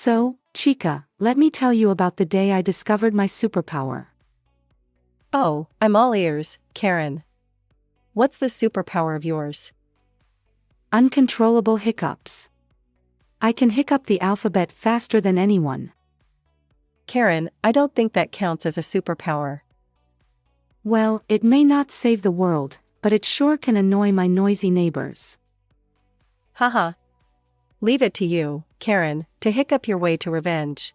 So, Chica, let me tell you about the day I discovered my superpower. Oh, I'm all ears, Karen. What's the superpower of yours? Uncontrollable hiccups. I can hiccup the alphabet faster than anyone. Karen, I don't think that counts as a superpower. Well, it may not save the world, but it sure can annoy my noisy neighbors. Haha. Leave it to you, Karen, to hiccup your way to revenge.